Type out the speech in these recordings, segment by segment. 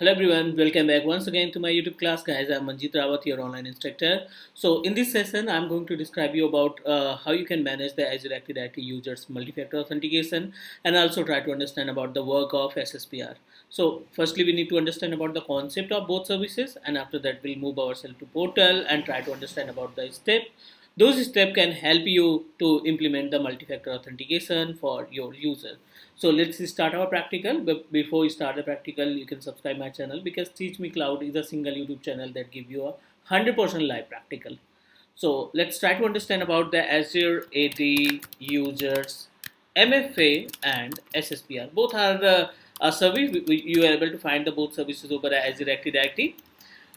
Hello everyone, welcome back once again to my YouTube class, guys. I'm Manjeet Rawat, your online instructor. So in this session, I'm going to describe you about how you can manage the Azure Active Directory users multi-factor authentication and also try to understand about the work of SSPR. So firstly, we need to understand about the concept of both services, and after that, we'll move ourselves to portal and try to understand about the step. Those steps can help you to implement the multi-factor authentication for your user. So let's start our practical. But before we start the practical, you can subscribe my channel because Teach Me Cloud is a single YouTube channel that give you a 100% live practical. So let's try to understand about the Azure AD users, MFA and SSPR. Both are a service. You are able to find the both services over Azure Active Directory.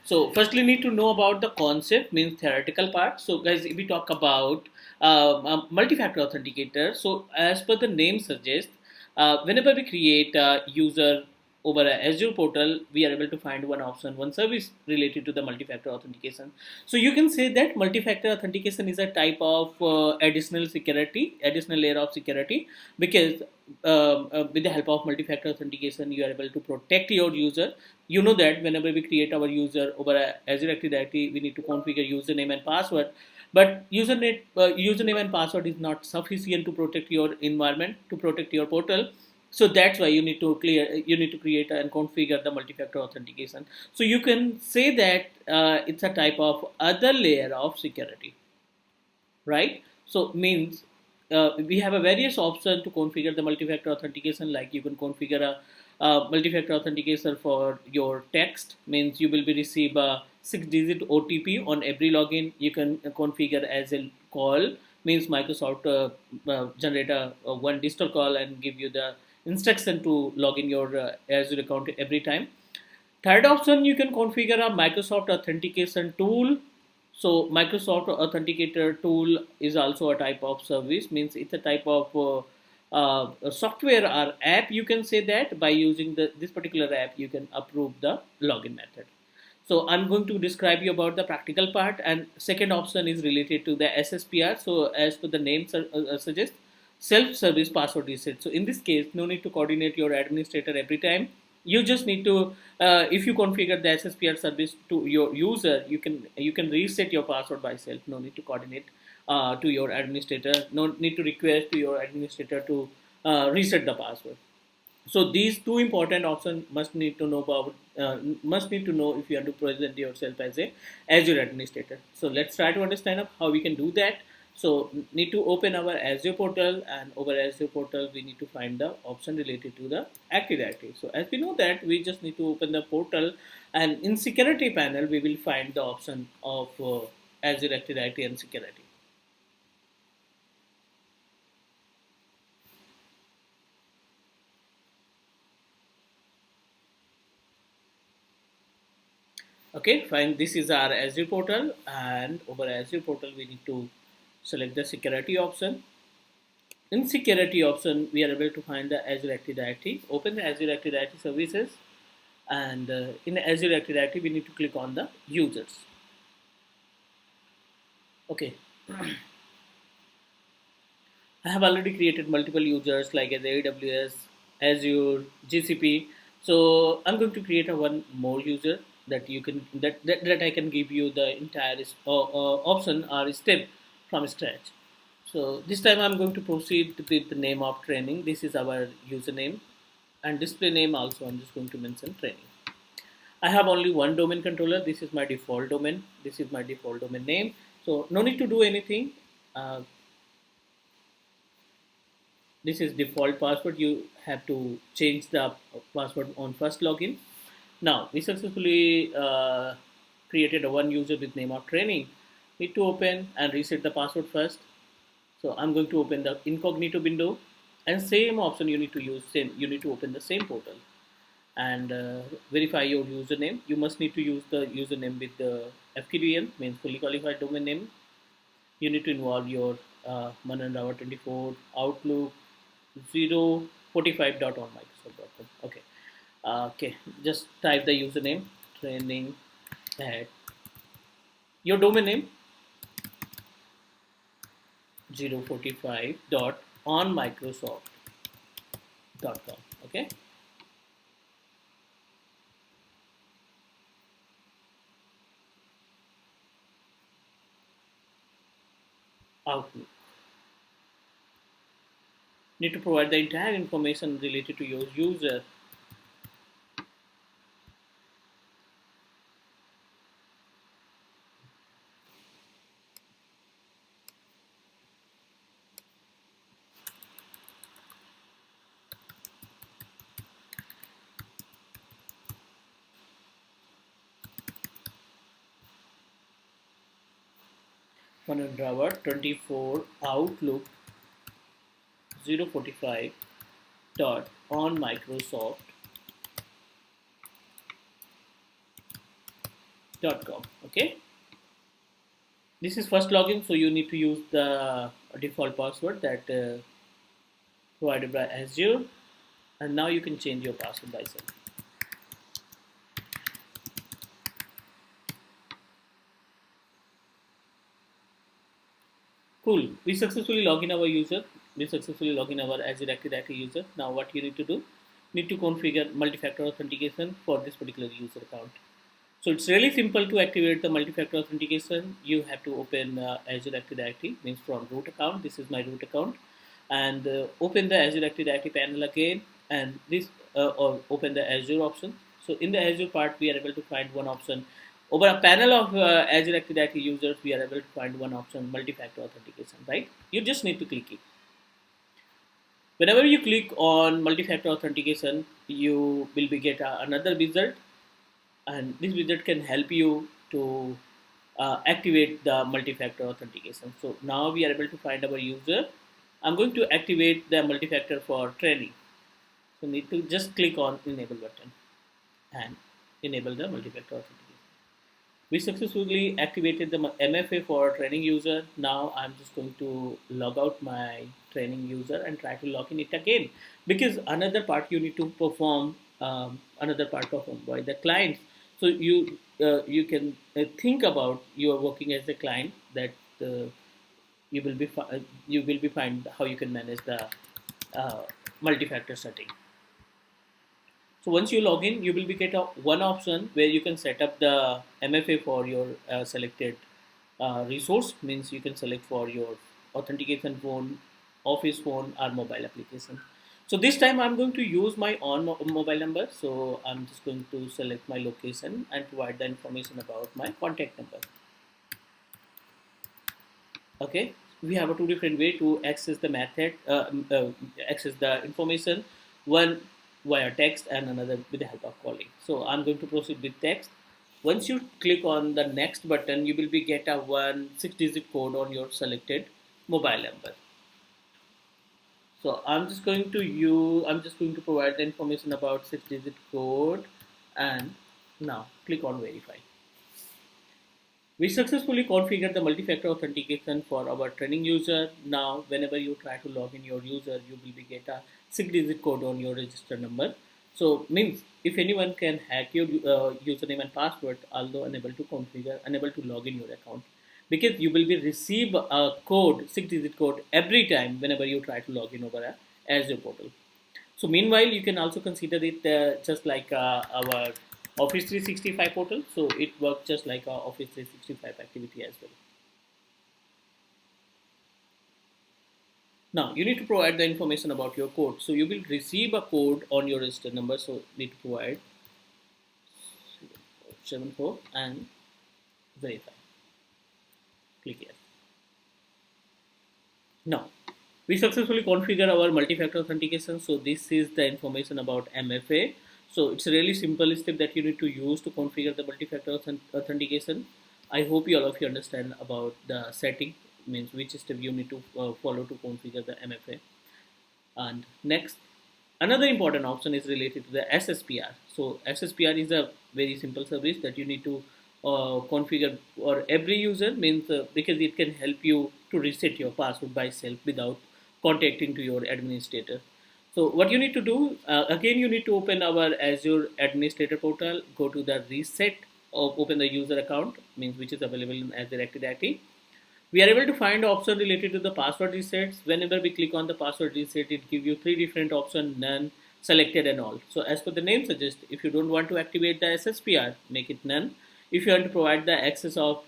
So firstly, need to know about the concept, means theoretical part. So guys, if we talk about multi-factor authenticator, so as per the name suggests, whenever we create a user over a Azure portal, we are able to find one option, one service related to the multi-factor authentication. So you can say that multi-factor authentication is a type of additional security, additional layer of security, because with the help of multi-factor authentication, you are able to protect your user. You know that whenever we create our user over Azure Active Directory, we need to configure username and password. But username and password is not sufficient to protect your environment, to protect your portal. So that's why you need to create and configure the multi-factor authentication. So you can say that it's a type of other layer of security, right? So means we have a various option to configure the multi-factor authentication. Like you can configure a multi-factor authentication for your text, means you will be receive a 6-digit OTP on every login. You can configure as a call, means Microsoft generate a one digital call and give you the instruction to log in your Azure account every time. Third option, you can configure a Microsoft authentication tool. So Microsoft Authenticator tool is also a type of service, means it's a type of a software or app. You can say that by using this particular app, you can approve the login method. So I'm going to describe you about the practical part, and second option is related to the SSPR. So as per the name suggests, self-service password reset. So in this case, no need to coordinate your administrator every time. You just need to, if you configure the SSPR service to your user, you can reset your password by self. No need to coordinate to your administrator. No need to request to your administrator to reset the password. So these two important options must need to know about, must need to know if you want to present yourself as a Azure administrator. So let's try to understand how we can do that. So need to open our Azure portal, and over Azure portal we need to find the option related to the Active Directory. So as we know that, we just need to open the portal, and in security panel we will find the option of Azure Active Directory and security. Okay, fine. This is our Azure portal, and over Azure portal we need to select the security option. In security option, we are able to find the Azure Active Directory. Open the Azure Active Directory services, and in Azure Active Directory, we need to click on the users. Okay, I have already created multiple users like as AWS, Azure, GCP. So I'm going to create a one more user that you can that I can give you the entire option or step from scratch. So this time I'm going to proceed with the name of training. This is our username, and display name also I'm just going to mention training. I have only one domain controller. This is my default domain. This is my default domain name. So no need to do anything. Uh, this is default password. You have to change the password on first login. Now we successfully created a one user with name of training. Need to open and reset the password first. So I'm going to open the incognito window, and same option you need to use. Same, you need to open the same portal and verify your username. You must need to use the username with the FQDN, means fully qualified domain name. You need to involve your Manandawa24 Outlook 045 on Microsoft.com. Okay. Okay, just type the username training at your domain name 045 dot on Microsoft.com. Okay. Outlook. Need to provide the entire information related to your user. OneDriver 24 Outlook 045 dot on Microsoft.com. Okay, this is first login, so you need to use the default password that provided by Azure, and now you can change your password by yourself. Cool. We successfully log in our user. We successfully log in our Azure Active Directory user. Now what you need to do? Need to configure multi-factor authentication for this particular user account. So it's really simple to activate the multi-factor authentication. You have to open Azure Active Directory, means from root account. This is my root account, and open the Azure Active Directory panel again, and this or open the Azure option. So in the Azure part, we are able to find one option. Over a panel of Azure Active Directory users, we are able to find one option, multi-factor authentication. Right? You just need to click it. Whenever you click on multi-factor authentication, you will be get another result, and this widget can help you to activate the multi-factor authentication. So now we are able to find our user. I'm going to activate the multi-factor for training. So need to just click on enable button and enable the multi-factor authentication. We successfully activated the MFA for training user. Now I'm just going to log out my training user and try to log in it again, because another part you need to perform, another part performed by the clients. So you can think about you are working as a client, that you will be find how you can manage the uh, multi-factor setting. So once you log in, you will be get a one option where you can set up the MFA for your selected resource. Means you can select for your authentication phone, office phone, or mobile application. So this time I'm going to use my own mobile number. So I'm just going to select my location and provide the information about my contact number. Okay, we have a two different way to access the method, access the information. One via text and another with the help of calling. So I'm going to proceed with text. Once you click on the next button, you will be get a one 6-digit code on your selected mobile number. So I'm just going to provide the information about 6-digit code, and now click on verify. We successfully configured the multi-factor authentication for our training user. Now, whenever you try to log in your user, you will be get a 6-digit code on your register number. So, means if anyone can hack your username and password, although unable to configure, unable to log in your account, because you will be receive a code, 6-digit code every time whenever you try to log in over a Azure portal. So meanwhile, you can also consider it just like our Office 365 portal. So it works just like our Office 365 activity as well. Now you need to provide the information about your code. So you will receive a code on your register number. So need to provide 74 and verify. Click yes. Now we successfully configure our multi-factor authentication. So this is the information about MFA. So it's a really simple step that you need to use to configure the multi-factor authentication. I hope you all of you understand about the setting, means which step you need to follow to configure the MFA. And next, another important option is related to the SSPR. So SSPR is a very simple service that you need to configure for every user, means because it can help you to reset your password by self without contacting to your administrator. So what you need to do, again you need to open our Azure administrator portal, go to the reset, or open the user account, means which is available in Azure Active Directory. We are able to find option related to the password resets. Whenever we click on the password reset, it gives you three different options: none, selected, and all. So as per the name suggests, if you don't want to activate the SSPR, make it none. If you want to provide the access of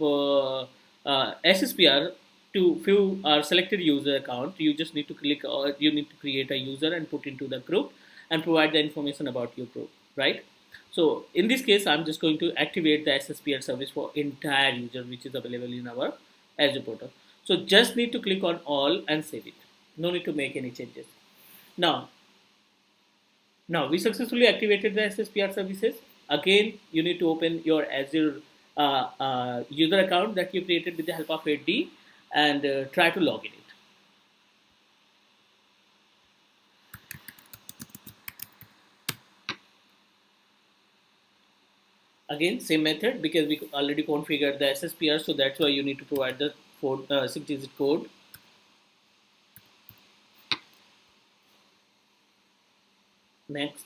SSPR, to few are selected user account, you just need to click or you need to create a user and put into the group and provide the information about your group, right? So in this case, I'm just going to activate the SSPR service for entire user, which is available in our Azure portal. So just need to click on all and save it. No need to make any changes. Now, now we successfully activated the SSPR services. Again, you need to open your Azure user account that you created with the help of 8D and try to log in it. Again, same method because we already configured the SSPR, so that's why you need to provide the 6-digit code. Next.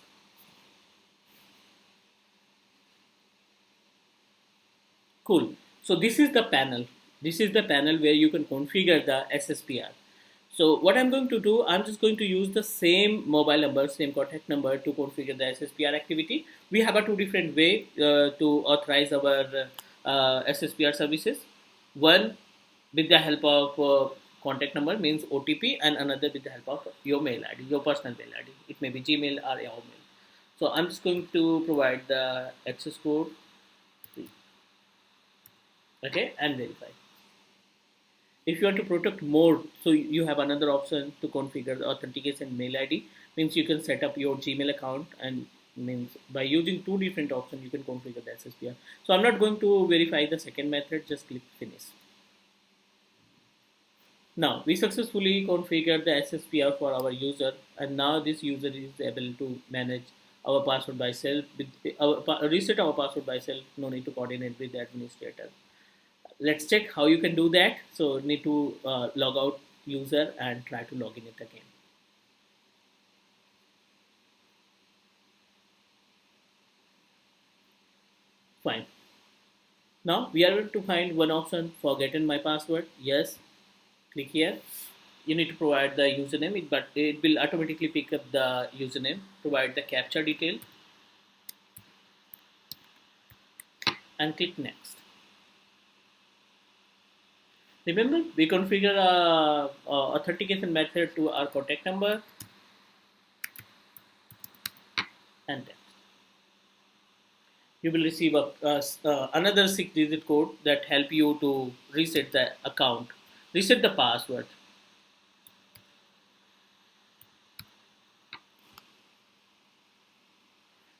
Cool. So this is the panel. This is the panel where you can configure the SSPR. So what I'm going to do, I'm just going to use the same mobile number, same contact number to configure the SSPR activity. We have a two different way to authorize our SSPR services. One with the help of contact number means OTP, and another with the help of your mail ID, your personal mail ID. It may be Gmail or Yahoo Mail. So I'm just going to provide the access code, okay, and verify. If you want to protect more, so you have another option to configure the authentication mail ID. Means you can set up your Gmail account, and means by using two different options you can configure the SSPR. So I'm not going to verify the second method, just click finish. Now we successfully configured the SSPR for our user, and now this user is able to manage our password by self with reset our password by self. No need to coordinate with the administrator. Let's check how you can do that. So need to log out user and try to log in it again. Fine. Now we are able to find one option, forgotten my password. Yes, click here. You need to provide the username, but it will automatically pick up the username. Provide the captcha detail and click next. Remember, we configure a authentication method to our contact number and then you will receive another 6-digit code that help you to reset the account, reset the password.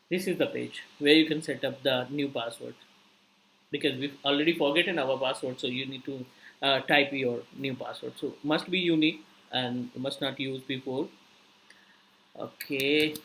This is the page where you can set up the new password because we've already forgotten our password, so you need to type your new password. So must be unique and must not use before. Okay.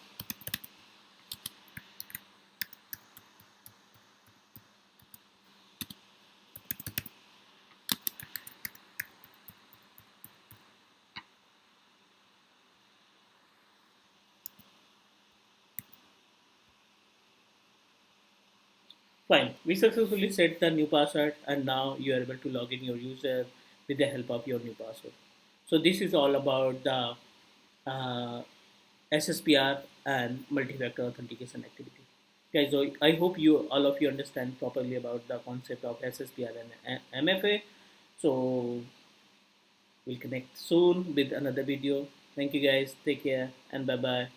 Fine. We successfully set the new password, and now you are able to log in your user with the help of your new password. So this is all about the uh, SSPR and multi-factor authentication activity. Guys, so I hope you all of you understand properly about the concept of SSPR and MFA. So we'll connect soon with another video. Thank you guys. Take care and bye bye.